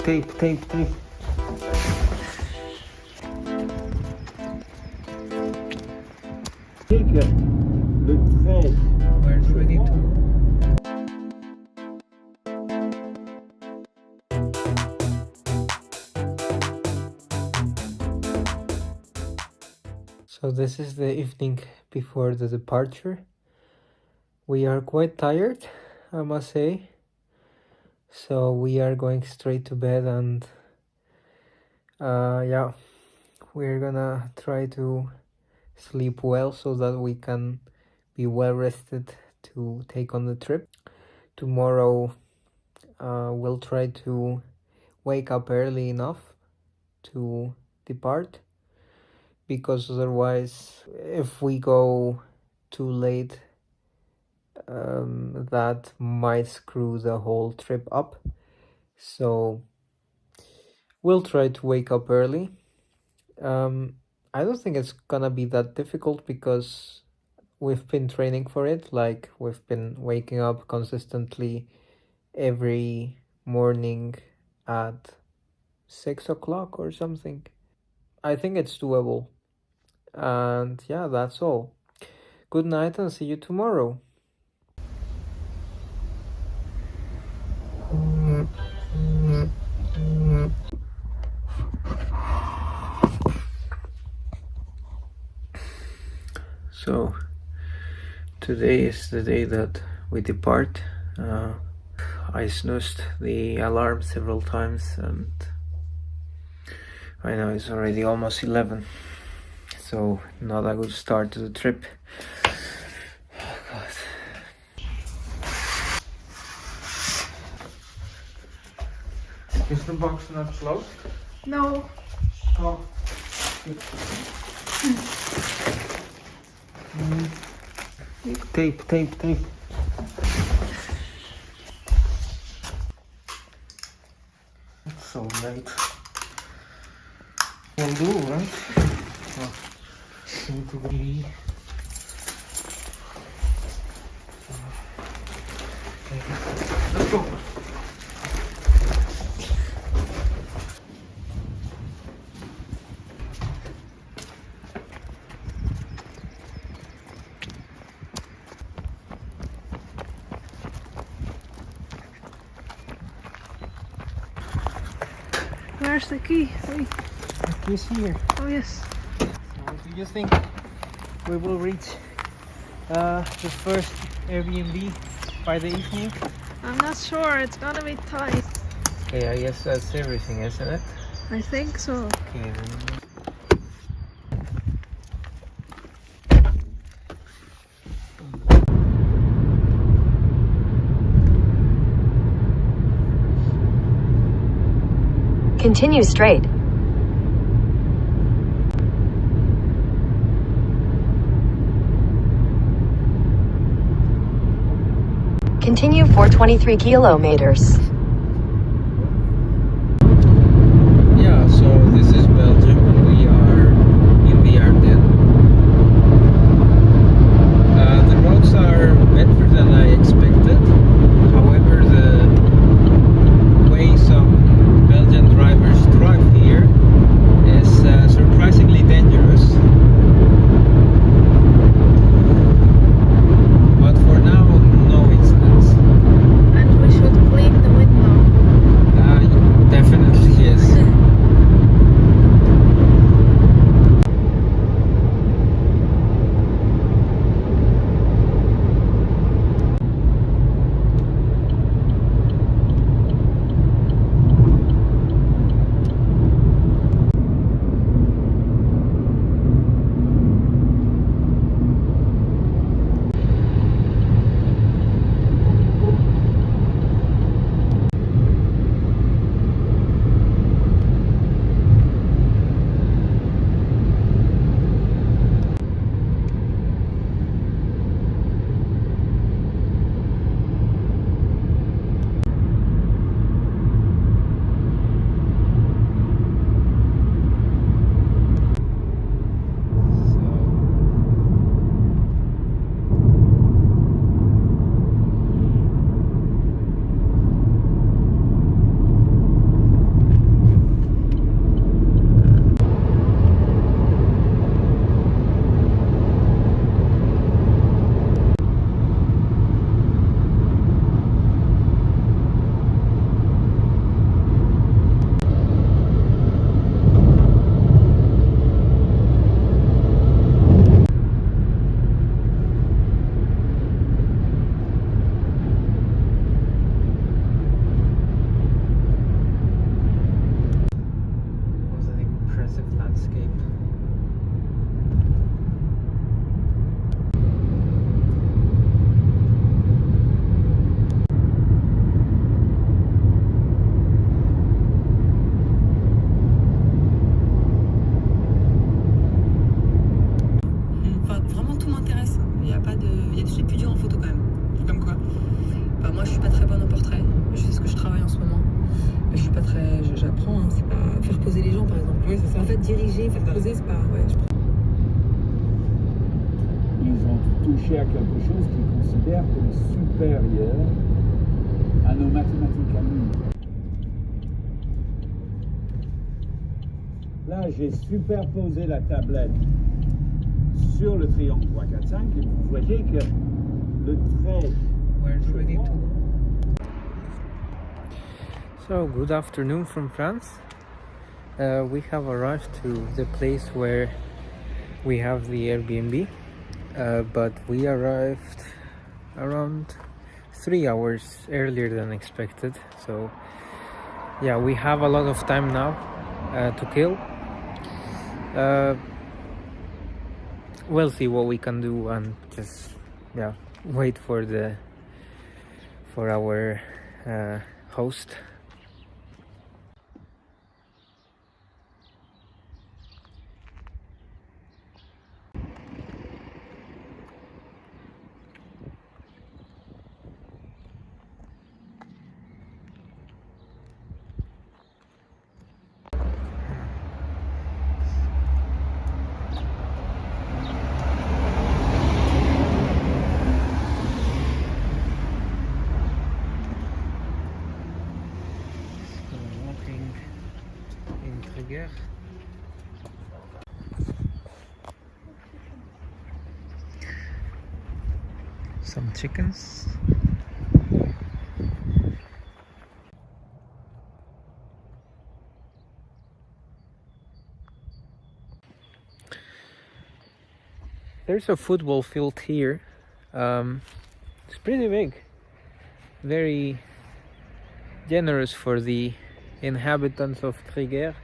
tape. Le trait. We're ready to. So this is the evening before the departure. We are quite tired, I must say. So we are going straight to bed and yeah, we're gonna try to sleep well so that we can be well rested to take on the trip. Tomorrow we'll try to wake up early enough to depart, because otherwise if we go too late that might screw the whole trip up. So we'll try to wake up early. I don't think it's gonna be that difficult because we've been training for it. Like, we've been waking up consistently every morning at 6 o'clock or something. I think it's doable. And yeah, that's all. Good night and see you tomorrow. So today is the day that we depart. I snoozed the alarm several times and I know it's already almost 11, so not a good start to the trip. Oh, God. Is the box not closed? No. Oh. Tape. It's so late. Will do, right? Oh, need to be. Let's go. Where's the key? Wait. The key's here. Oh yes. So what do you think? We will reach the first Airbnb by the evening? I'm not sure. It's gonna be tight. Okay, I guess that's everything, isn't it? I think so. Okay, then. Continue straight. Continue for 23 kilometers. Yeah, so this is Belgium and we are in the Ardennes. The roads are better than I expected. However, the way some Belgian drivers drive here is surprisingly dangerous. But for now, no incidents. And we should clean the windows. c'est pas faire poser les gens par exemple. Oui, c'est ça. En fait, diriger, faire poser, c'est pas. Ouais, je pense. Ils ont touché à quelque chose qu'ils considèrent comme supérieur à nos mathématiques à nous. Là, j'ai superposé la tablette sur le triangle 3, 4, 5 et vous voyez que le trait... We're ready to go. So, good afternoon from France. We have arrived to the place where we have the Airbnb, but we arrived around 3 hours earlier than expected. So, yeah, we have a lot of time now to kill. We'll see what we can do and just wait for our host. Walking in Triguères. Some chickens. There's a football field here. It's pretty big. Very generous for the inhabitants of Triguères.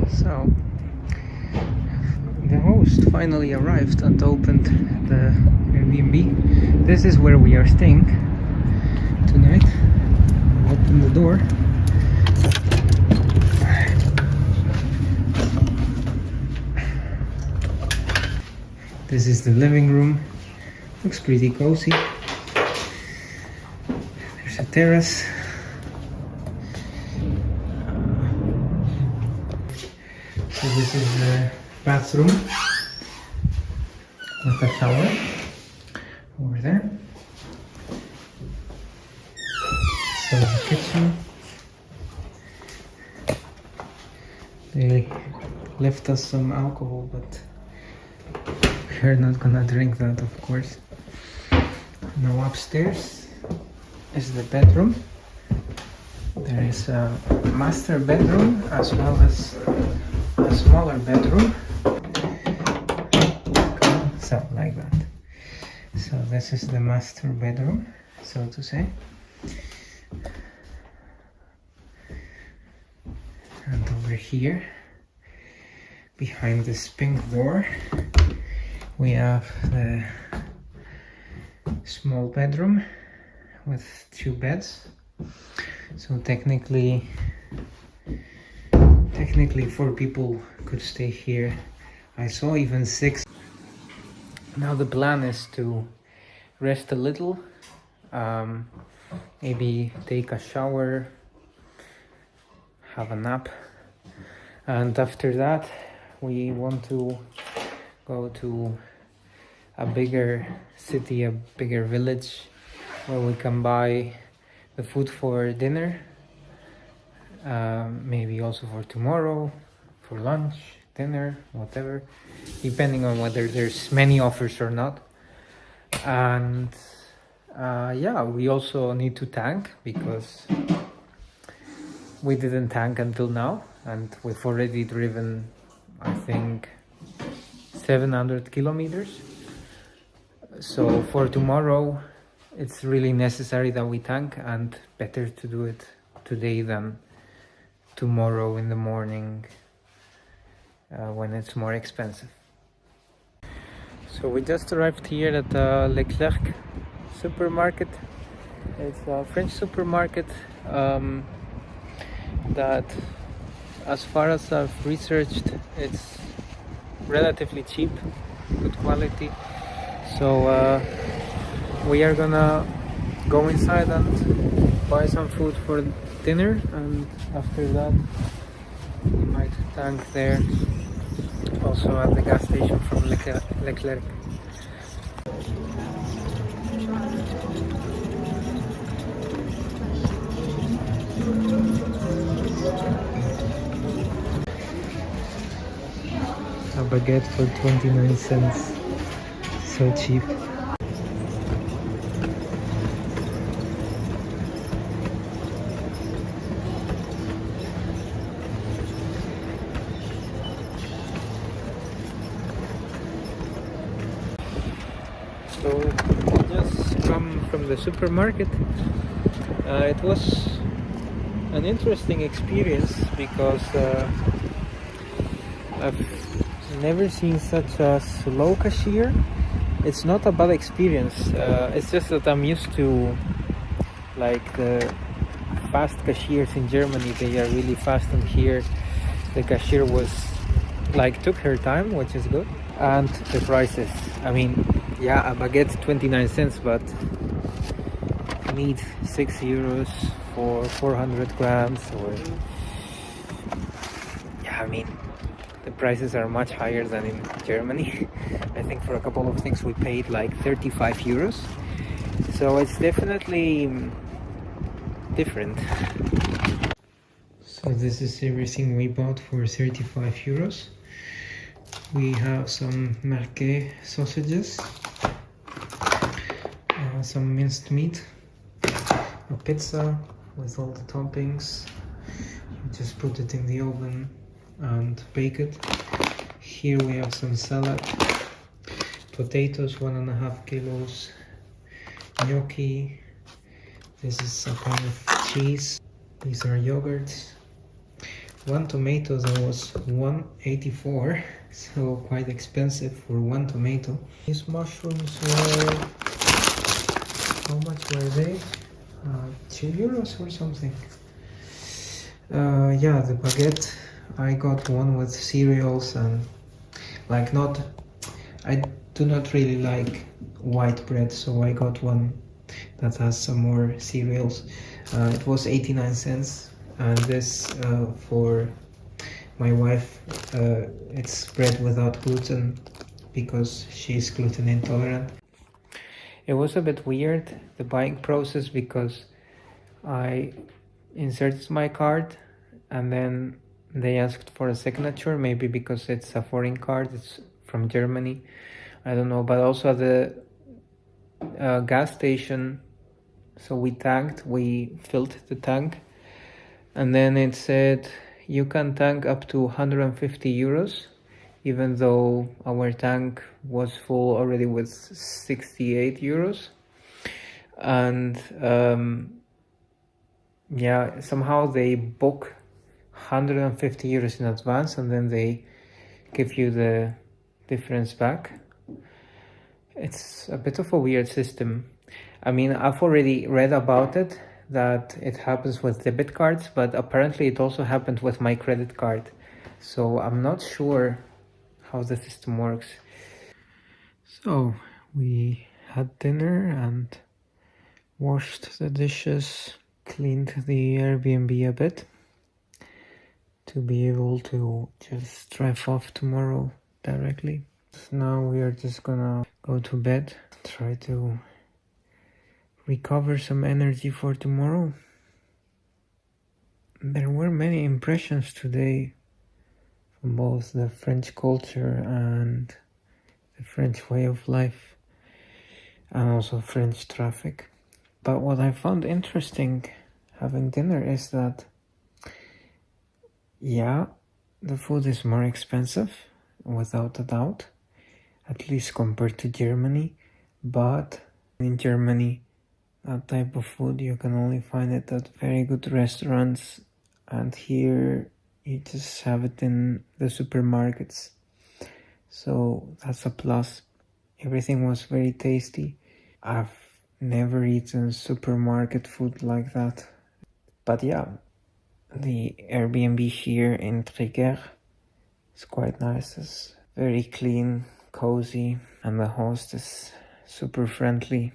So the host finally arrived and opened the Airbnb. This is where we are staying tonight. Open the door. This is the living room. Looks pretty cozy. There's a terrace. So this is the bathroom with a shower over there. So the kitchen. They left us some alcohol, but we're not gonna drink that, of course. Now upstairs is the bedroom. There is a master bedroom as well as a smaller bedroom. So like that. So this is the master bedroom, so to say. And over here, behind this pink door, we have the small bedroom with 2 beds. So technically 4 people could stay here. I saw even 6. Now the plan is to rest a little, maybe take a shower, have a nap, and after that we want to go to a bigger city, a bigger village, where we can buy the food for dinner, maybe also for tomorrow, for lunch, dinner, whatever, depending on whether there's many offers or not. And yeah, we also need to tank, because we didn't tank until now, and we've already driven, I think, 700 kilometers. So for tomorrow, it's really necessary that we tank, and better to do it today than tomorrow in the morning when it's more expensive. So we just arrived here at the Leclerc supermarket. It's a French supermarket that, as far as I've researched, it's relatively cheap, good quality. So we are gonna go inside and buy some food for dinner, and after that we might tank there, also at the gas station from Leclerc. A baguette for 29 cents. So cheap. So just come from the supermarket. It was an interesting experience, because I've never seen such a slow cashier. It's not a bad experience, it's just that I'm used to like the fast cashiers in Germany. They are really fast, and here the cashier was like, took her time, which is good. And the prices, I mean, yeah, a baguette 29 cents, but you need 6 euros for 400 grams, or yeah, I mean, the prices are much higher than in Germany. I think for a couple of things we paid like 35 euros. So it's definitely different. So this is everything we bought for 35 euros. We have some Merquet sausages, some minced meat, a pizza with all the toppings. You just put it in the oven and bake it. Here we have some salad, potatoes 1.5 kilos, gnocchi. This is a kind of cheese. These are yogurts. One tomato that was 1.84, so quite expensive for one tomato. These mushrooms were, how much were they? 2 euros or something. Yeah, the baguette, I got one with cereals, and like, not, I do not really like white bread, so I got one that has some more cereals. It was 89 cents, and this for my wife, it's bread without gluten, because she's gluten intolerant. It was a bit weird, the buying process, because I inserted my card and then they asked for a signature, maybe because it's a foreign card, it's from Germany, I don't know. But also at the gas station, so we tanked, we filled the tank, and then it said you can tank up to 150 euros, even though our tank was full already with 68 euros. And yeah, somehow they book 150 euros in advance, and then they give you the difference back. It's a bit of a weird system. I mean, I've already read about it, that it happens with debit cards, but apparently it also happened with my credit card. So I'm not sure how the system works. So we had dinner and washed the dishes, cleaned the Airbnb a bit to be able to just drive off tomorrow directly. So now we are just gonna go to bed, try to recover some energy for tomorrow. There were many impressions today from both the French culture and the French way of life, and also French traffic. But what I found interesting having dinner is that, yeah, the food is more expensive, without a doubt, at least compared to Germany. But in Germany, that type of food, you can only find it at very good restaurants, and here you just have it in the supermarkets. So that's a plus. Everything was very tasty. I've never eaten supermarket food like that. But yeah, the Airbnb here in Triguères is quite nice. It's very clean, cozy, and the host is super friendly.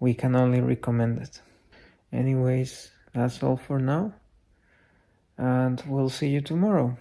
We can only recommend it. Anyways, that's all for now, and we'll see you tomorrow.